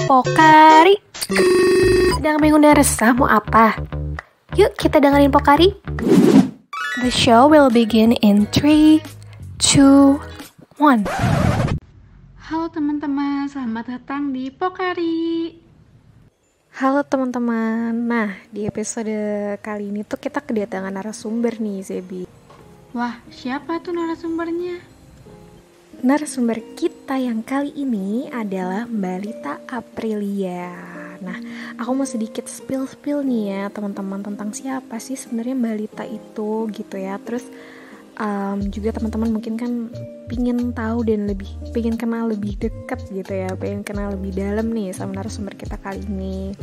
Pokari. Sedang bingung dan resah mau apa? Yuk kita dengerin Pokari. The show will begin in 3, 2, 1. Halo teman-teman, selamat datang di Pokari. Halo teman-teman. Nah, di episode kali ini tuh kita kedatangan narasumber nih, Zebi. Wah, siapa tuh narasumbernya? Narasumber kita yang kali ini adalah Mbak Lita Aprilia. Nah, aku mau sedikit spill nih ya teman-teman tentang siapa sih sebenarnya Mbak Lita itu gitu ya. Terus juga teman-teman mungkin kan pingin tahu dan pingin kenal lebih dekat gitu ya, pengen kenal lebih dalam nih sama narasumber kita kali ini.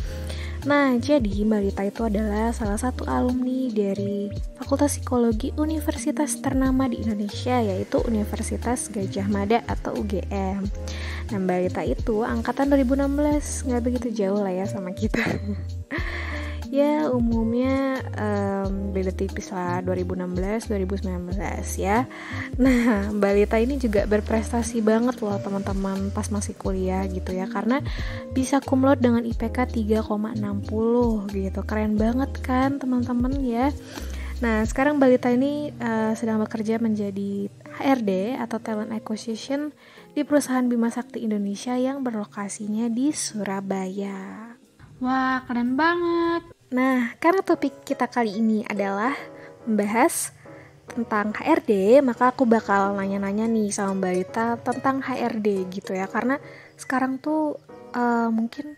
Nah, jadi Mbak Lita itu adalah salah satu alumni dari Fakultas Psikologi Universitas ternama di Indonesia, yaitu Universitas Gadjah Mada atau UGM. Nah, Mbak Lita itu angkatan 2016, nggak begitu jauh lah ya sama kita. Ya, umumnya beda tipis lah, 2016-2019 ya. Nah, Mbak Lita ini juga berprestasi banget loh teman-teman pas masih kuliah gitu ya, karena bisa cum laude dengan IPK 3,60 gitu. Keren banget kan teman-teman ya. Nah, sekarang Mbak Lita ini sedang bekerja menjadi HRD atau Talent Acquisition di perusahaan Bima Sakti Indonesia yang berlokasinya di Surabaya. Wah, keren banget. Nah, karena topik kita kali ini adalah membahas tentang HRD, maka aku bakal nanya-nanya nih sama Mbak Lita tentang HRD gitu ya. Karena sekarang tuh mungkin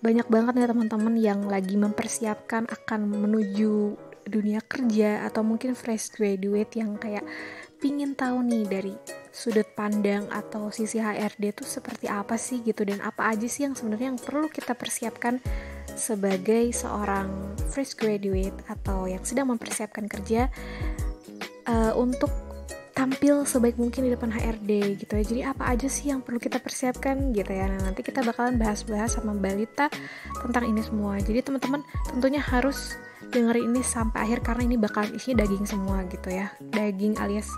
banyak banget nih teman-teman yang lagi mempersiapkan akan menuju dunia kerja atau mungkin fresh graduate yang kayak pingin tahu nih dari sudut pandang atau sisi HRD itu seperti apa sih gitu, dan apa aja sih yang sebenarnya yang perlu kita persiapkan sebagai seorang fresh graduate atau yang sedang mempersiapkan kerja untuk tampil sebaik mungkin di depan HRD gitu ya. Jadi apa aja sih yang perlu kita persiapkan gitu ya. Nah, nanti kita bakalan bahas-bahas sama Mbak Lita tentang ini semua. Jadi teman-teman tentunya harus dengerin ini sampai akhir karena ini bakalan isinya daging semua gitu ya. Daging alias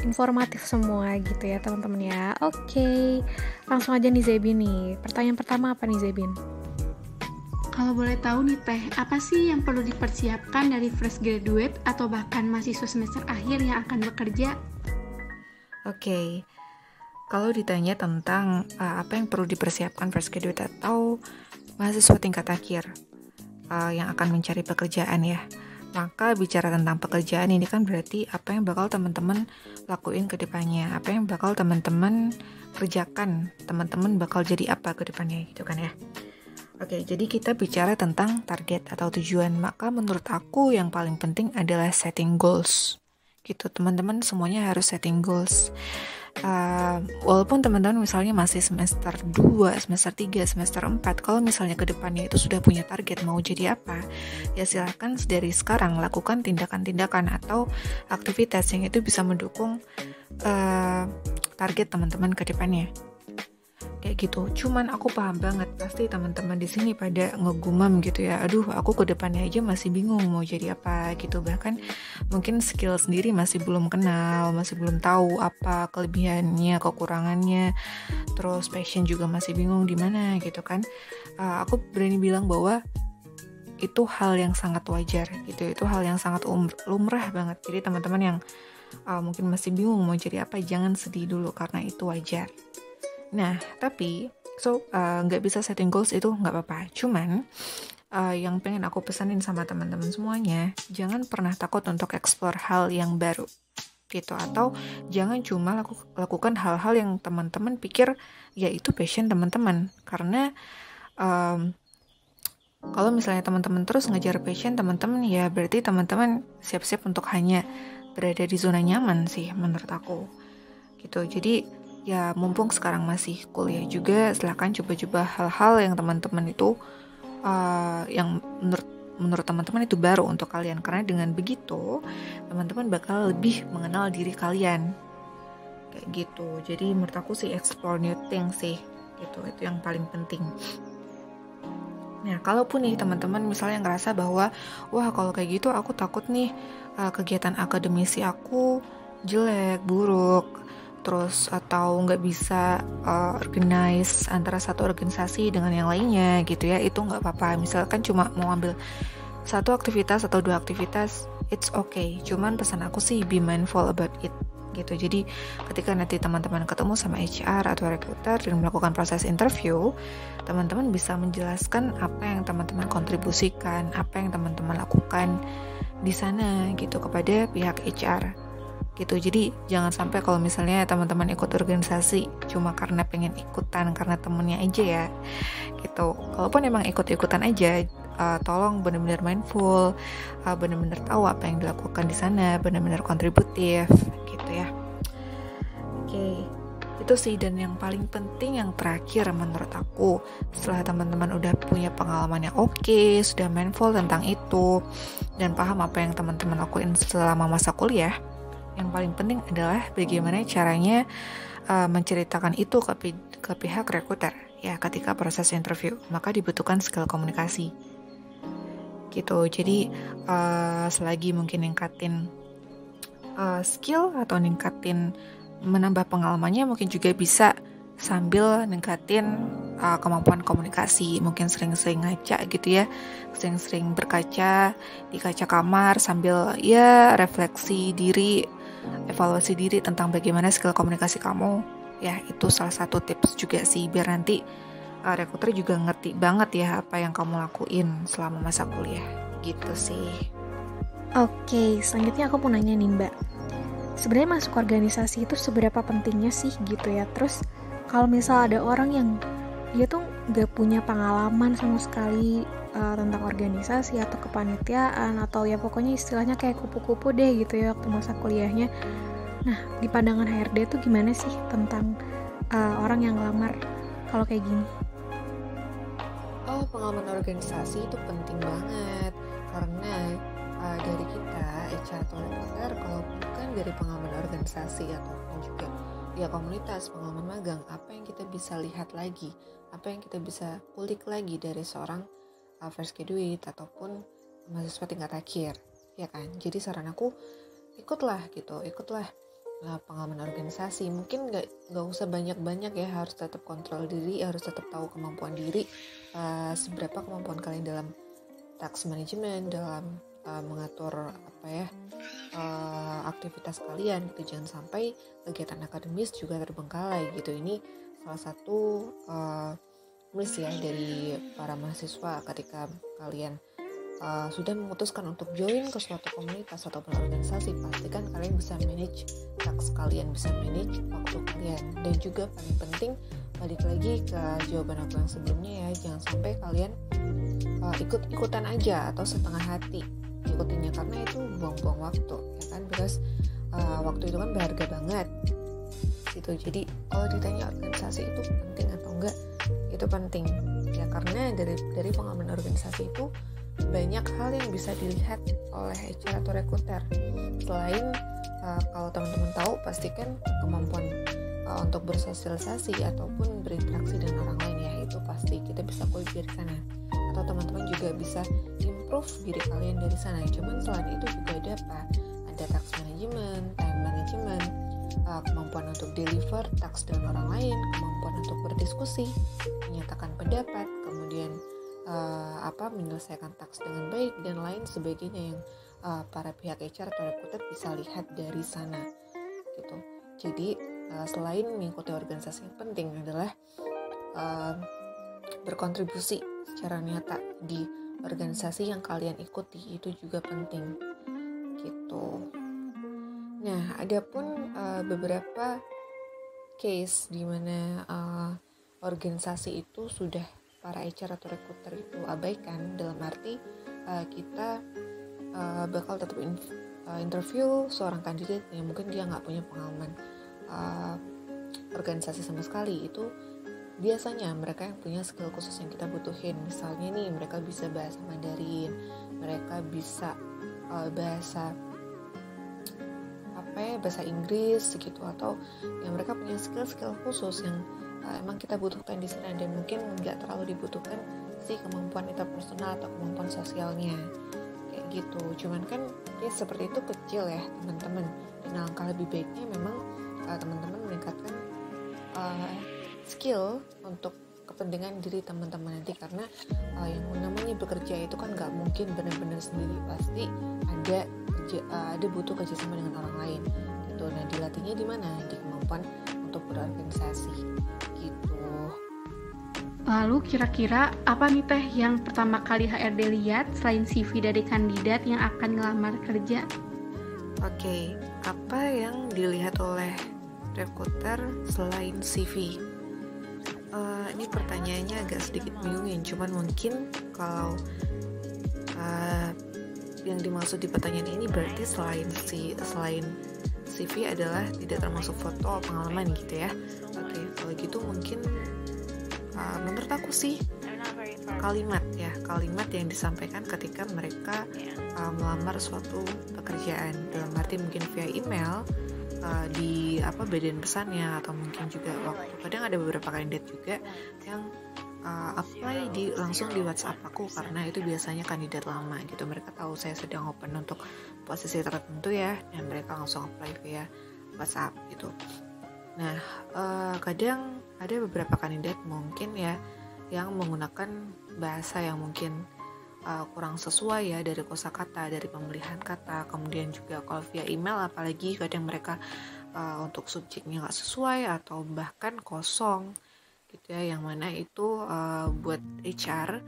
informatif semua gitu ya teman-teman ya. Oke, langsung aja nih Zebin nih. Pertanyaan pertama apa nih Zebin? Kalau boleh tahu nih Teh, apa sih yang perlu dipersiapkan dari fresh graduate atau bahkan mahasiswa semester akhir yang akan bekerja? Oke, kalau ditanya tentang apa yang perlu dipersiapkan fresh graduate atau mahasiswa tingkat akhir yang akan mencari pekerjaan ya, maka bicara tentang pekerjaan ini kan berarti apa yang bakal teman-teman lakuin ke depannya, apa yang bakal teman-teman kerjakan, teman-teman bakal jadi apa ke depannya gitu kan ya. Oke, jadi kita bicara tentang target atau tujuan, maka menurut aku yang paling penting adalah setting goals gitu. Teman-teman semuanya harus setting goals. Walaupun teman-teman misalnya masih semester 2, semester 3, semester 4, kalau misalnya ke depannya itu sudah punya target mau jadi apa, ya silakan dari sekarang lakukan tindakan-tindakan atau aktivitas yang itu bisa mendukung target teman-teman ke depannya. Kayak gitu. Cuman aku paham banget pasti teman-teman di sini pada ngegumam gitu ya. Aduh, aku ke depannya aja masih bingung mau jadi apa gitu. Bahkan mungkin skill sendiri masih belum kenal, masih belum tahu apa kelebihannya, kekurangannya. Terus passion juga masih bingung di mana gitu kan. Aku berani bilang bahwa itu hal yang sangat wajar gitu. Itu hal yang sangat lumrah banget. Jadi teman-teman yang mungkin masih bingung mau jadi apa, jangan sedih dulu karena itu wajar. Nah, tapi nggak bisa setting goals itu nggak apa-apa. Cuman yang pengen aku pesanin sama teman-teman semuanya, jangan pernah takut untuk explore hal yang baru gitu. Atau jangan cuma lakukan hal-hal yang teman-teman pikir ya itu passion teman-teman. Karena kalau misalnya teman-teman terus ngejar passion teman-teman, ya berarti teman-teman siap-siap untuk hanya berada di zona nyaman sih menurut aku gitu. Jadi ya mumpung sekarang masih kuliah juga, silahkan coba-coba hal-hal yang teman-teman itu yang menurut teman-teman itu baru untuk kalian. Karena dengan begitu teman-teman bakal lebih mengenal diri kalian kayak gitu. Jadi menurut aku sih explore new things sih gitu, itu yang paling penting. Nah, kalaupun nih teman-teman misalnya ngerasa bahwa wah kalau kayak gitu aku takut nih kegiatan akademisi aku jelek, buruk, terus atau nggak bisa organize antara satu organisasi dengan yang lainnya gitu ya, itu nggak apa-apa. Misalkan cuma mau ambil satu aktivitas atau dua aktivitas, it's okay. Cuman pesan aku sih be mindful about it gitu. Jadi ketika nanti teman-teman ketemu sama HR atau recruiter dan melakukan proses interview, teman-teman bisa menjelaskan apa yang teman-teman kontribusikan, apa yang teman-teman lakukan di sana gitu kepada pihak HR gitu. Jadi jangan sampai kalau misalnya teman-teman ikut organisasi cuma karena pengen ikutan karena temennya aja ya gitu. Kalaupun emang ikut-ikutan aja, tolong benar-benar mindful, benar-benar tahu apa yang dilakukan di sana, benar-benar kontributif gitu ya. Oke, itu sih. Dan yang paling penting yang terakhir menurut aku, setelah teman-teman udah punya pengalaman yang oke, sudah mindful tentang itu dan paham apa yang teman-teman lakuin selama masa kuliah, yang paling penting adalah bagaimana caranya menceritakan itu ke pihak rekruter ya ketika proses interview. Maka dibutuhkan skill komunikasi gitu. Jadi selagi mungkin ningkatin skill atau ningkatin menambah pengalamannya, mungkin juga bisa sambil ningkatin kemampuan komunikasi. Mungkin sering-sering ngaca gitu ya, sering-sering berkaca di kaca kamar sambil ya refleksi diri, evaluasi diri tentang bagaimana skill komunikasi kamu ya. Itu salah satu tips juga sih, biar nanti rekruter juga ngerti banget ya apa yang kamu lakuin selama masa kuliah gitu sih. Oke, selanjutnya aku mau nanya nih Mbak, sebenarnya masuk organisasi itu seberapa pentingnya sih gitu ya? Terus kalau misal ada orang yang dia tuh gak punya pengalaman sama sekali tentang organisasi atau kepanitiaan, atau ya pokoknya istilahnya kayak kupu-kupu deh gitu ya waktu masa kuliahnya. Nah, di pandangan HRD tuh gimana sih tentang orang yang ngelamar kalau kayak gini? Pengalaman organisasi itu penting banget karena dari kita HR atau recruiter, kalau bukan dari pengalaman organisasi ataupun juga ya komunitas, pengalaman magang, apa yang kita bisa lihat lagi, apa yang kita bisa kulik lagi dari seorang fresh graduate ataupun mahasiswa tingkat akhir, ya kan? Jadi saran aku ikutlah pengalaman organisasi. Mungkin nggak usah banyak-banyak ya, harus tetap kontrol diri, harus tetap tahu kemampuan diri, seberapa kemampuan kalian dalam task management, dalam mengatur aktivitas kalian gitu. Jangan sampai kegiatan akademis juga terbengkalai gitu. Ini salah satu miss ya dari para mahasiswa ketika kalian sudah memutuskan untuk join ke suatu komunitas ataupun organisasi. Pastikan kalian bisa manage task kalian, bisa manage waktu kalian. Dan juga paling penting, balik lagi ke jawaban aku yang sebelumnya ya, jangan sampai kalian ikut-ikutan aja atau setengah hati ikutinnya, karena itu buang-buang waktu ya kan, because waktu itu kan berharga banget gitu. Jadi kalau ditanya organisasi itu penting atau enggak, itu penting ya, karena dari pengalaman organisasi itu banyak hal yang bisa dilihat oleh HR atau recruiter. Selain kalau teman-teman tahu, pastikan kemampuan untuk bersosialisasi ataupun berinteraksi dengan orang lain ya, itu pasti kita bisa kulik dari sana. Atau teman-teman juga bisa improve diri kalian dari sana. Cuman selain itu juga ada apa? Ada task management, time management, kemampuan untuk deliver task dengan orang lain, kemampuan untuk berdiskusi, menyatakan pendapat, kemudian menyelesaikan task dengan baik dan lain sebagainya yang para pihak HR atau recruiter bisa lihat dari sana gitu. Jadi selain mengikuti organisasi, yang penting adalah berkontribusi secara nyata di organisasi yang kalian ikuti, itu juga penting gitu. Nah, adapun beberapa case di mana organisasi itu sudah para HR atau recruiter itu abaikan, dalam arti kita bakal tetap interview seorang kandidat yang mungkin dia nggak punya pengalaman organisasi sama sekali. Itu biasanya mereka yang punya skill khusus yang kita butuhin. Misalnya nih, mereka bisa bahasa Mandarin, mereka bisa bahasa Inggris gitu, atau yang mereka punya skill khusus yang emang kita butuhkan di sana, dan mungkin nggak terlalu dibutuhkan sih kemampuan interpersonal atau kemampuan sosialnya kayak gitu. Cuman kan ya seperti itu kecil ya teman-teman, dan alangkah lebih baiknya memang teman-teman meningkatkan skill untuk kepentingan diri teman-teman nanti, karena yang namanya bekerja itu kan nggak mungkin benar-benar sendiri, pasti ada butuh kerjasama dengan orang lain gitu. Nah, dilatihnya di mana? Di kemampuan untuk berorganisasi gitu. Lalu kira-kira apa nih Teh yang pertama kali HRD lihat selain CV dari kandidat yang akan ngelamar kerja? Oke, apa yang dilihat oleh rekruter selain CV? Ini pertanyaannya agak sedikit bingungin, cuman mungkin kalau yang dimaksud di pertanyaan ini berarti selain CV adalah tidak termasuk foto pengalaman gitu ya. Oke, kalau gitu mungkin menurut aku sih kalimat yang disampaikan ketika mereka melamar suatu pekerjaan, dalam arti mungkin via email, di badan pesannya, atau mungkin juga waktu kadang ada beberapa kandidat juga yang apply langsung di WhatsApp aku, karena itu biasanya kandidat lama gitu, mereka tahu saya sedang open untuk posisi tertentu ya, dan mereka langsung apply via WhatsApp gitu. Nah, kadang ada beberapa kandidat mungkin ya yang menggunakan bahasa yang mungkin kurang sesuai ya, dari kosakata, dari pemilihan kata, kemudian juga kalau via email apalagi kadang mereka untuk subjeknya nggak sesuai atau bahkan kosong gitu ya, yang mana itu buat HR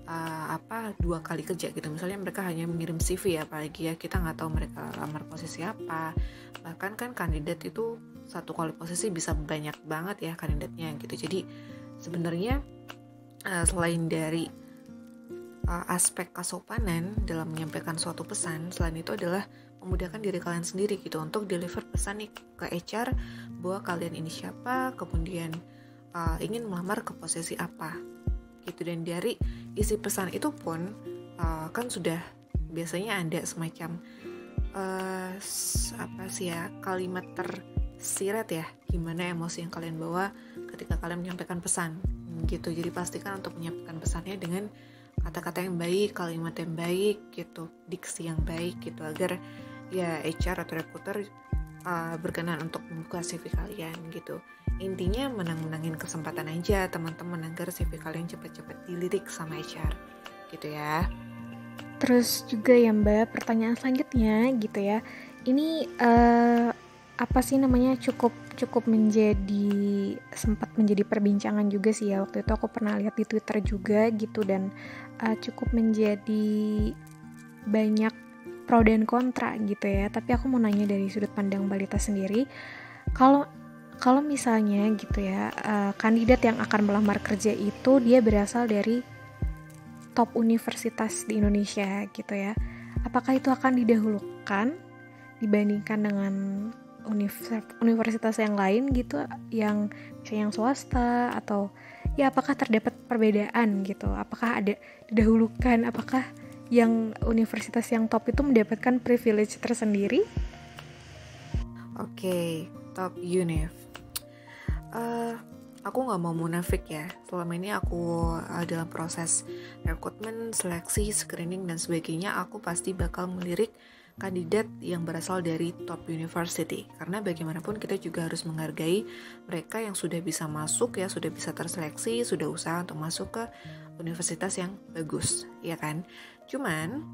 2 kali kerja gitu. Misalnya mereka hanya mengirim CV ya, apalagi ya kita nggak tahu mereka lamar posisi apa, bahkan kan kandidat itu satu kali posisi bisa banyak banget ya kandidatnya gitu. Jadi sebenarnya selain dari aspek kesopanan dalam menyampaikan suatu pesan, selain itu adalah memudahkan diri kalian sendiri gitu untuk deliver pesan nih ke HR bahwa kalian ini siapa, kemudian ingin melamar ke posisi apa gitu. Dan dari isi pesan itu pun kan sudah biasanya ada semacam kalimat tersirat ya, gimana emosi yang kalian bawa ketika kalian menyampaikan pesan gitu. Jadi pastikan untuk menyampaikan pesannya dengan kata-kata yang baik, kalimat yang baik gitu, diksi yang baik gitu, agar ya HR atau recruiter berkenan untuk membuka CV kalian gitu. Intinya menang-menangin kesempatan aja teman-teman, agar CV kalian cepat-cepat dilirik sama HR gitu ya. Terus juga ya Mbak, pertanyaan selanjutnya gitu ya, ini cukup sempat menjadi perbincangan juga sih ya, waktu itu aku pernah lihat di Twitter juga gitu, dan cukup menjadi banyak pro dan kontra gitu ya. Tapi aku mau nanya dari sudut pandang Balita sendiri, kalau misalnya gitu ya, kandidat yang akan melamar kerja itu dia berasal dari top universitas di Indonesia gitu ya, apakah itu akan didahulukan dibandingkan dengan universitas yang lain gitu, yang misalnya yang swasta, atau ya apakah terdapat perbedaan gitu, apakah ada didahulukan, apakah yang universitas yang top itu mendapatkan privilege tersendiri? Oke, top univ. Aku nggak mau munafik ya, selama ini aku dalam proses rekrutmen, seleksi, screening dan sebagainya, aku pasti bakal melirik kandidat yang berasal dari top university, karena bagaimanapun kita juga harus menghargai mereka yang sudah bisa masuk ya, sudah bisa terseleksi, sudah usaha untuk masuk ke universitas yang bagus, ya kan? Cuman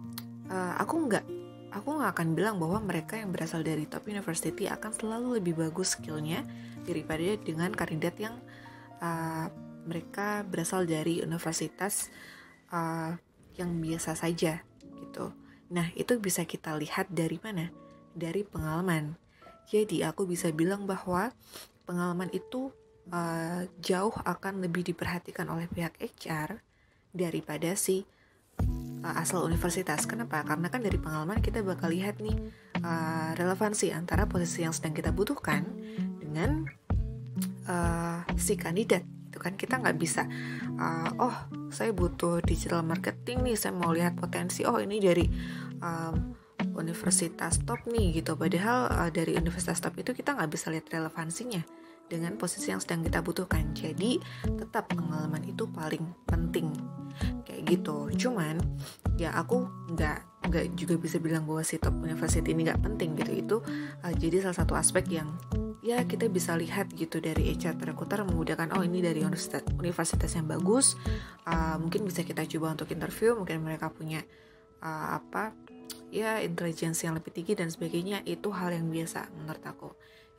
aku nggak akan bilang bahwa mereka yang berasal dari top university akan selalu lebih bagus skillnya daripada dengan kandidat yang mereka berasal dari universitas yang biasa saja gitu. Nah, itu bisa kita lihat dari mana? Dari pengalaman. Jadi aku bisa bilang bahwa pengalaman itu jauh akan lebih diperhatikan oleh pihak HR daripada si asal universitas. Kenapa? Karena kan dari pengalaman kita bakal lihat nih relevansi antara posisi yang sedang kita butuhkan dengan si kandidat. Itu kan kita nggak bisa saya butuh digital marketing nih, saya mau lihat potensi, ini dari universitas top nih gitu, padahal dari universitas top itu kita nggak bisa lihat relevansinya dengan posisi yang sedang kita butuhkan. Jadi tetap pengalaman itu paling penting kayak gitu. Cuman ya aku nggak nggak juga bisa bilang bahwa si top university ini nggak penting gitu. Itu jadi salah satu aspek yang ya kita bisa lihat gitu dari HR recruiter, memudahkan, oh ini dari universitas yang bagus, mungkin bisa kita coba untuk interview, mungkin mereka punya intelijensi yang lebih tinggi dan sebagainya. Itu hal yang biasa menurut aku.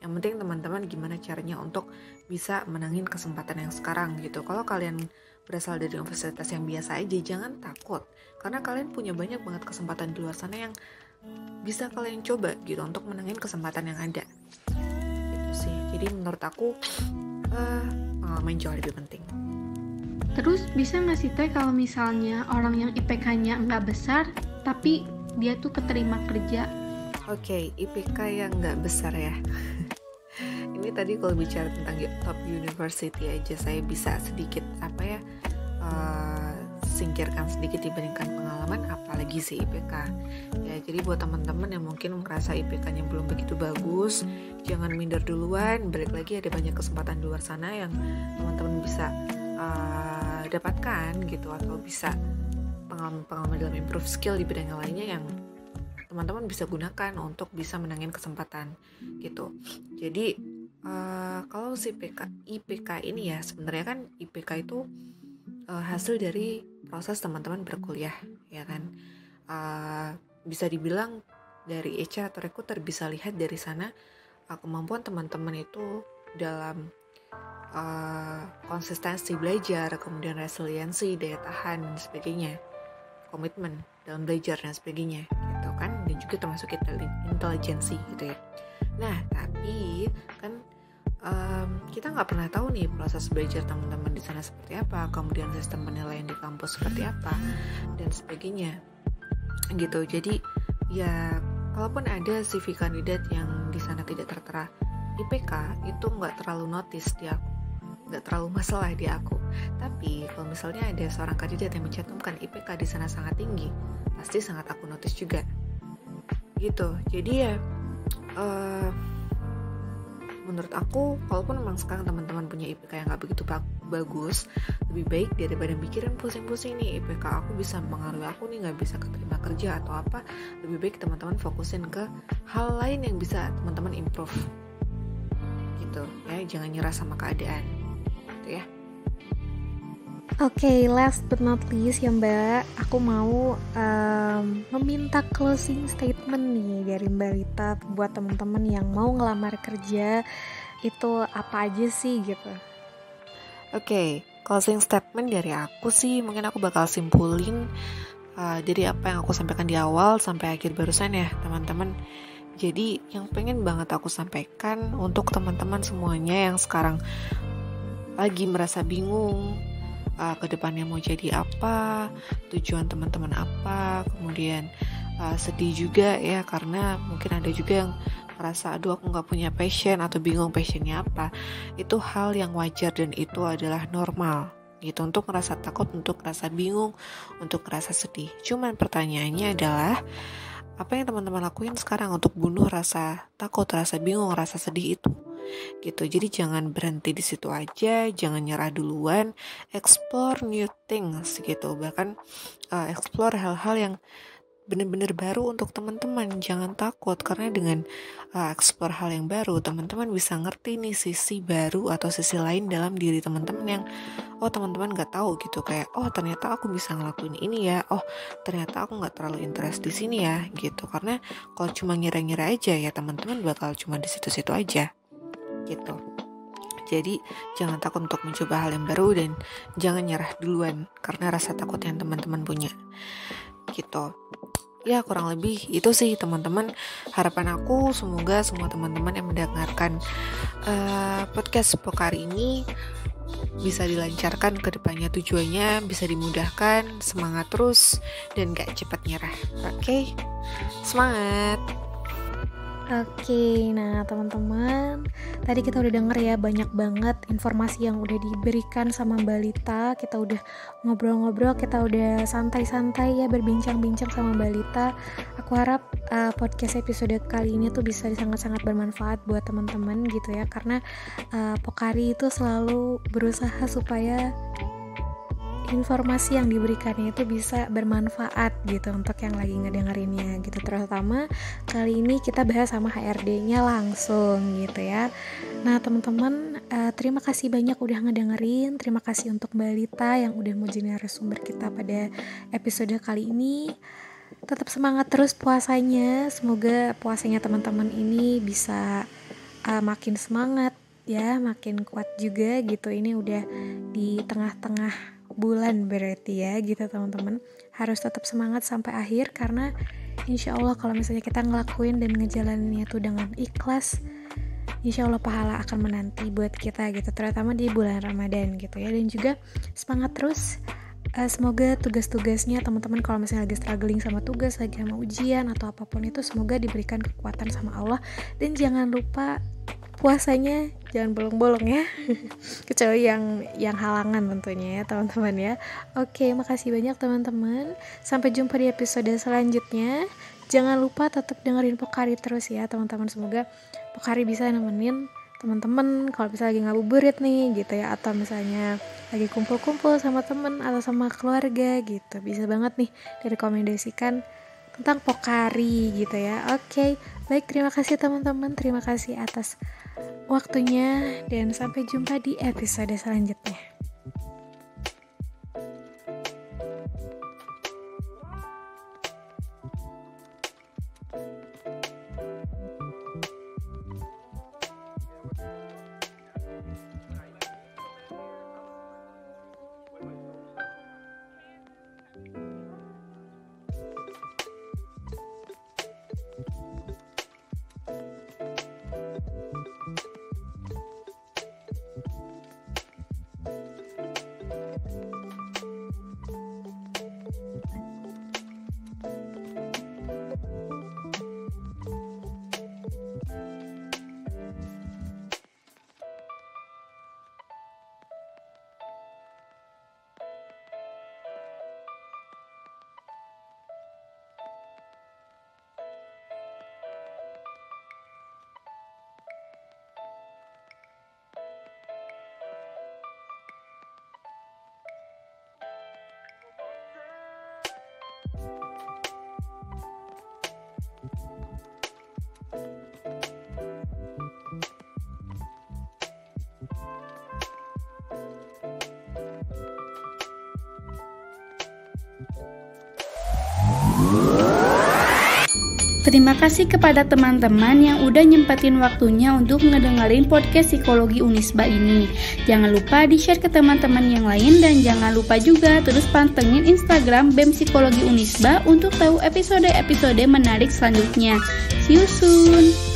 Yang penting teman-teman gimana caranya untuk bisa menangin kesempatan yang sekarang gitu. Kalau kalian berasal dari universitas yang biasa aja, jangan takut, karena kalian punya banyak banget kesempatan di luar sana yang bisa kalian coba gitu untuk menangin kesempatan yang ada gitu sih. Jadi menurut aku pengalaman jauh lebih penting. Terus bisa nggak sih Teh kalau misalnya orang yang IPK-nya nggak besar tapi dia tuh keterima kerja? Oke, IPK yang nggak besar ya. Ini tadi kalau bicara tentang top university aja, saya bisa sedikit singkirkan sedikit dibandingkan pengalaman, apalagi si IPK. Ya, jadi buat teman-teman yang mungkin merasa IPK-nya belum begitu bagus, jangan minder duluan. Balik lagi, ada banyak kesempatan di luar sana yang teman-teman bisa dapatkan gitu, atau bisa pengalaman dalam improve skill di bidang yang lainnya yang teman-teman bisa gunakan untuk bisa menangin kesempatan gitu. Jadi kalau si IPK ini ya, sebenarnya kan IPK itu hasil dari proses teman-teman berkuliah, ya kan. Bisa dibilang dari HR atau recruiter bisa lihat dari sana kemampuan teman-teman itu dalam konsistensi belajar, kemudian resiliensi, daya tahan dan sebagainya, komitmen dalam belajar dan sebagainya gitu kan, dan juga termasuk intelijensi gitu ya. Nah tapi kan kita nggak pernah tahu nih proses belajar teman-teman di sana seperti apa, kemudian sistem penilaian di kampus seperti apa dan sebagainya gitu. Jadi ya kalaupun ada CV kandidat yang di sana tidak tertera IPK, itu nggak terlalu notice di aku, nggak terlalu masalah di aku. Tapi kalau misalnya ada seorang kandidat yang mencantumkan IPK di sana sangat tinggi, pasti sangat aku notice juga gitu. Jadi ya menurut aku, kalaupun memang sekarang teman-teman punya IPK yang gak begitu bagus, lebih baik daripada mikirin pusing-pusing nih IPK aku bisa mempengaruhi aku nih gak bisa keterima kerja atau apa, lebih baik teman-teman fokusin ke hal lain yang bisa teman-teman improve gitu ya. Jangan nyerah sama keadaan gitu ya. Oke, last but not least ya Mbak, aku mau meminta closing statement nih dari Mbak Lita buat teman-teman yang mau ngelamar kerja, itu apa aja sih gitu. Oke, closing statement dari aku sih, mungkin aku bakal simpulin dari apa yang aku sampaikan di awal sampai akhir barusan ya teman-teman. Jadi yang pengen banget aku sampaikan untuk teman-teman semuanya yang sekarang lagi merasa bingung, kedepannya mau jadi apa, tujuan teman-teman apa, kemudian sedih juga ya karena mungkin ada juga yang merasa aduh aku gak punya passion atau bingung passionnya apa. Itu hal yang wajar dan itu adalah normal gitu, untuk merasa takut, untuk merasa bingung, untuk merasa sedih. Cuman pertanyaannya adalah apa yang teman-teman lakuin sekarang untuk bunuh rasa takut, rasa bingung, rasa sedih itu gitu. Jadi jangan berhenti di situ aja, jangan nyerah duluan, explore new things gitu, bahkan explore hal-hal yang benar-benar baru untuk teman-teman. Jangan takut, karena dengan explore hal yang baru, teman-teman bisa ngerti nih sisi baru atau sisi lain dalam diri teman-teman yang teman-teman nggak tahu gitu. Kayak ternyata aku bisa ngelakuin ini ya, ternyata aku nggak terlalu interest di sini ya gitu. Karena kalau cuma ngira-ngira aja ya teman-teman bakal cuma di situ-situ aja gitu. Jadi jangan takut untuk mencoba hal yang baru dan jangan nyerah duluan karena rasa takut yang teman-teman punya gitu. Ya kurang lebih itu sih teman-teman. Harapan aku semoga semua teman-teman yang mendengarkan podcast Pokari ini bisa dilancarkan ke depannya, tujuannya bisa dimudahkan, semangat terus dan gak cepat nyerah. Oke, semangat. Oke, nah teman-teman, tadi kita udah denger ya banyak banget informasi yang udah diberikan sama Mbak Lita. Kita udah ngobrol-ngobrol, kita udah santai-santai ya berbincang-bincang sama Mbak Lita. Aku harap podcast episode kali ini tuh bisa sangat-sangat bermanfaat buat teman-teman gitu ya, karena Pokari itu selalu berusaha supaya informasi yang diberikannya itu bisa bermanfaat gitu untuk yang lagi ngedengerinnya gitu. Terutama kali ini kita bahas sama HRD-nya langsung gitu ya. Nah teman-teman, terima kasih banyak udah ngedengerin. Terima kasih untuk Mbak Lita yang udah mau jadi narasumber kita pada episode kali ini. Tetap semangat terus puasanya. Semoga puasanya teman-teman ini bisa makin semangat ya, makin kuat juga gitu. Ini udah di tengah-tengah bulan berarti ya gitu teman-teman. Harus tetap semangat sampai akhir, karena insya Allah kalau misalnya kita ngelakuin dan ngejalaninnya tuh dengan ikhlas, insya Allah pahala akan menanti buat kita gitu, terutama di bulan Ramadan gitu ya. Dan juga semangat terus. Semoga tugas-tugasnya teman-teman kalau misalnya lagi struggling sama tugas, lagi sama ujian atau apapun itu, semoga diberikan kekuatan sama Allah. Dan jangan lupa puasanya jangan bolong-bolong ya. Kecuali yang halangan tentunya ya teman-teman ya. Oke, makasih banyak teman-teman. Sampai jumpa di episode selanjutnya. Jangan lupa tetap dengerin Pokari terus ya teman-teman. Semoga Pokari bisa nemenin teman-teman kalau misalnya lagi ngabuburit nih gitu ya, atau misalnya lagi kumpul-kumpul sama temen atau sama keluarga gitu. Bisa banget nih direkomendasikan tentang Pokari gitu ya. Oke, baik, terima kasih teman-teman. Terima kasih atas waktunya dan sampai jumpa di episode selanjutnya. Terima kasih kepada teman-teman yang udah nyempetin waktunya untuk ngedengerin podcast Psikologi Unisba ini. Jangan lupa di-share ke teman-teman yang lain, dan jangan lupa juga terus pantengin Instagram BEM Psikologi Unisba untuk tahu episode-episode menarik selanjutnya. See you soon!